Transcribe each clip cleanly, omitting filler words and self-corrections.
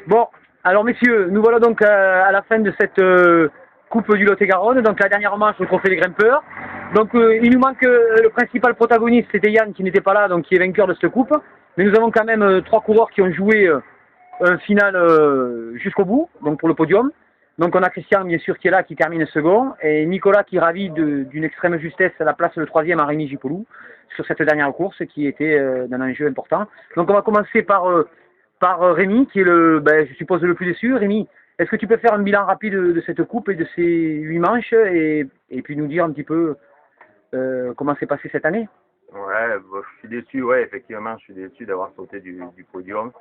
Bon, alors messieurs, nous voilà donc à la fin de cette Coupe du Lot-et-Garonne, donc la dernière manche, le trophée des grimpeurs. Donc il nous manque le principal protagoniste, c'était Yann qui n'était pas là, donc qui est vainqueur de cette coupe. Mais nous avons quand même 3 coureurs qui ont joué un final jusqu'au bout, donc pour le podium. Donc on a Christian bien sûr qui est là, qui termine second, et Nicolas qui ravit d'une extrême justesse à la place le 3e à Rémi Gipoulou sur cette dernière course qui était d'un enjeu important. Donc on va commencer par Rémi qui est je suppose le plus déçu. Rémi, est-ce que tu peux faire un bilan rapide de cette coupe et de ces 8 manches et puis nous dire un petit peu comment s'est passé cette année? Ouais, bon, je suis déçu, ouais, effectivement, je suis déçu d'avoir sauté du podium.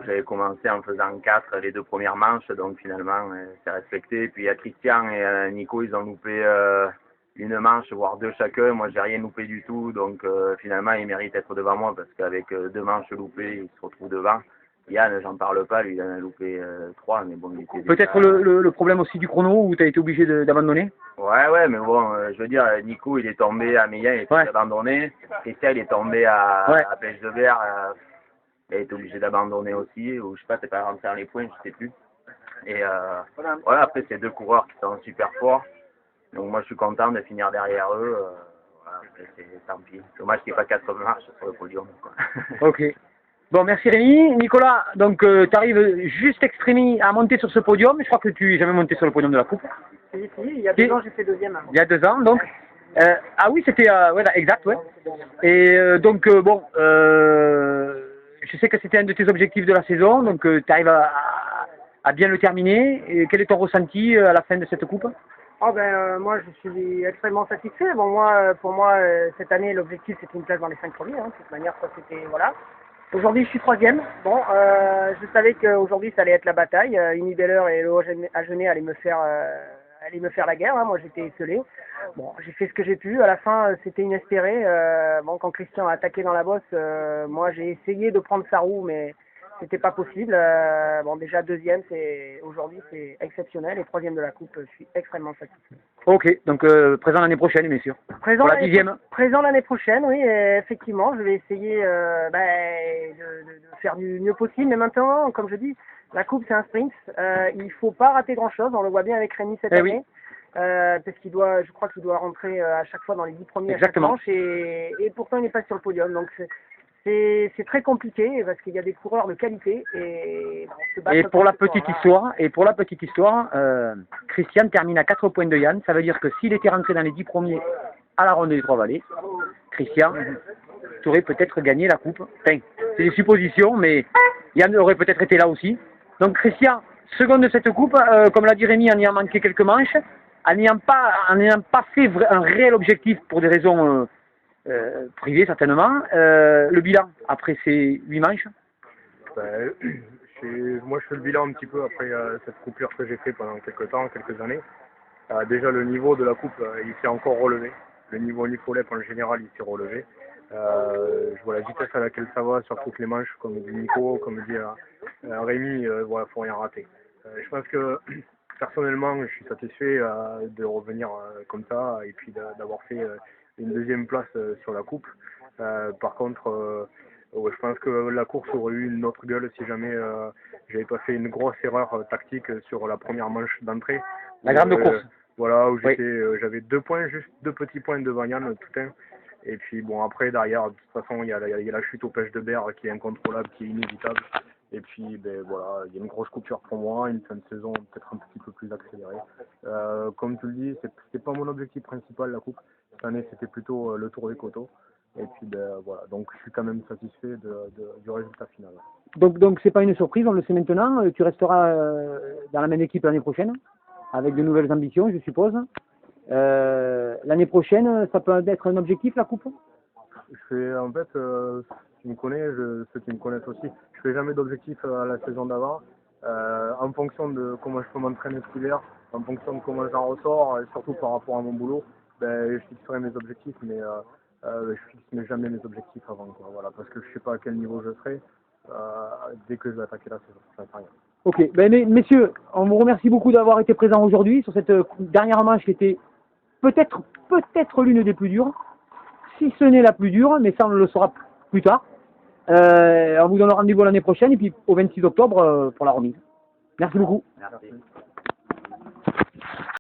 J'avais commencé en faisant 4 les 2 premières manches, donc finalement c'est respecté. Puis il y a Christian et Nico, ils ont loupé une manche, voire 2 chacun. Moi j'ai rien loupé du tout, donc finalement ils méritent d'être devant moi parce qu'avec 2 manches loupées, ils se retrouvent devant. Yann, j'en parle pas, lui il en a loupé 3, mais bon, il était peut-être le problème aussi du chrono où tu as été obligé d'abandonner. Ouais, mais bon, je veux dire, Nico il est tombé à Meillan, il était abandonné. Christian il est tombé à Pêche de Verre. Il a été obligé d'abandonner aussi, ou je sais pas, c'est pas rentré dans les points, je sais plus. Et voilà, après c'est 2 coureurs qui sont super forts, donc moi je suis content de finir derrière eux. Voilà, c'est tant pis. Dommage qu'il n'y ait pas 4 marches sur le podium, quoi. Ok. Bon, merci Rémi. Nicolas, donc tu arrives juste extrémement à monter sur ce podium. Je crois que tu n'es jamais monté sur le podium de la coupe. Si, il y a 2 ans j'ai fait 2e. Il y a 2 ans, donc. Ah oui, c'était voilà, exact, ouais. Et donc bon, je sais que c'était un de tes objectifs de la saison, donc tu arrives à bien le terminer. Et quel est ton ressenti à la fin de cette coupe? Oh moi je suis extrêmement satisfait. Bon pour moi cette année l'objectif c'était une place dans les 5 premiers. Hein. De toute manière ça c'était voilà. Aujourd'hui je suis 3e. Bon je savais qu'aujourd'hui ça allait être la bataille. Unibeller et le Haut-Agenais allaient me faire la guerre. Hein. Moi j'étais esselé. Bon j'ai fait ce que j'ai pu. À la fin c'était inespéré. Bon quand Christian a attaqué dans la bosse, moi j'ai essayé de prendre sa roue mais c'était pas possible. Bon déjà 2e aujourd'hui c'est exceptionnel et 3e de la coupe je suis extrêmement satisfait. Ok, donc présent l'année prochaine bien sûr. Présent pour la 10e. Présent l'année prochaine, oui, effectivement, je vais essayer de faire du mieux possible. Mais maintenant, comme je dis, la coupe c'est un sprint. Il faut pas rater grand chose. On le voit bien avec Rémi cette année. Parce je crois qu'il doit rentrer à chaque fois dans les 10 premiers à chaque manche et pourtant il n'est pas sur le podium. Donc c'est très compliqué parce qu'il y a des coureurs de qualité et pour la petite histoire, Christian termine à 4 points de Yann. Ça veut dire que s'il était rentré dans les 10 premiers à la ronde des 3 vallées, Christian, tu aurais peut-être gagné la coupe. Enfin, c'est des suppositions, mais Yann aurait peut-être été là aussi. Donc Christian, second de cette coupe, comme l'a dit Rémi, en ayant manqué quelques manches, en n'ayant pas fait un réel objectif pour des raisons privées certainement. Le bilan après ces 8 manches? Moi je fais le bilan un petit peu après cette coupure que j'ai fait pendant quelques années. Déjà le niveau de la coupe il s'est encore relevé. Le niveau Nifolep en général il s'est relevé. Je vois la vitesse à laquelle ça va sur toutes les manches, comme dit Nico, comme dit Rémi, voilà, faut rien rater. Je pense que personnellement je suis satisfait de revenir comme ça et puis d'avoir fait une 2e place sur la coupe. Par contre je pense que la course aurait eu une autre gueule si jamais j'avais pas fait une grosse erreur tactique sur la première manche d'entrée. La grande course. Voilà, où j'avais 2 points, juste 2 petits points devant Yann, tout un. Et puis bon après derrière, de toute façon il y a la chute aux Pêches de Berre qui est incontrôlable, qui est inévitable. Et puis voilà, il y a une grosse coupure pour moi, une fin de saison peut-être un petit peu plus accélérée. Comme tu le dis, c'est pas mon objectif principal la coupe. Cette année c'était plutôt le Tour des Coteaux. Et puis voilà, donc je suis quand même satisfait du résultat final. Donc c'est pas une surprise, on le sait maintenant. Tu resteras dans la même équipe l'année prochaine, avec de nouvelles ambitions, je suppose. L'année prochaine, ça peut être un objectif la coupe? En fait, tu me connais, ceux qui me connaissent aussi, je fais jamais d'objectif à la saison d'avant. En fonction de comment je peux m'entraîner cet hiver, en fonction de comment j'en ressors, et surtout par rapport à mon boulot, je fixerai mes objectifs, mais je fixe jamais mes objectifs avant, quoi, voilà, parce que je sais pas à quel niveau je serai dès que je vais attaquer la saison. Ça ne sert à rien. Ok, messieurs, on vous remercie beaucoup d'avoir été présents aujourd'hui sur cette dernière manche qui était peut-être l'une des plus dures, si ce n'est la plus dure, mais ça on le saura plus tard. on vous donne rendez-vous l'année prochaine et puis au 26 octobre pour la remise. Merci beaucoup. Merci.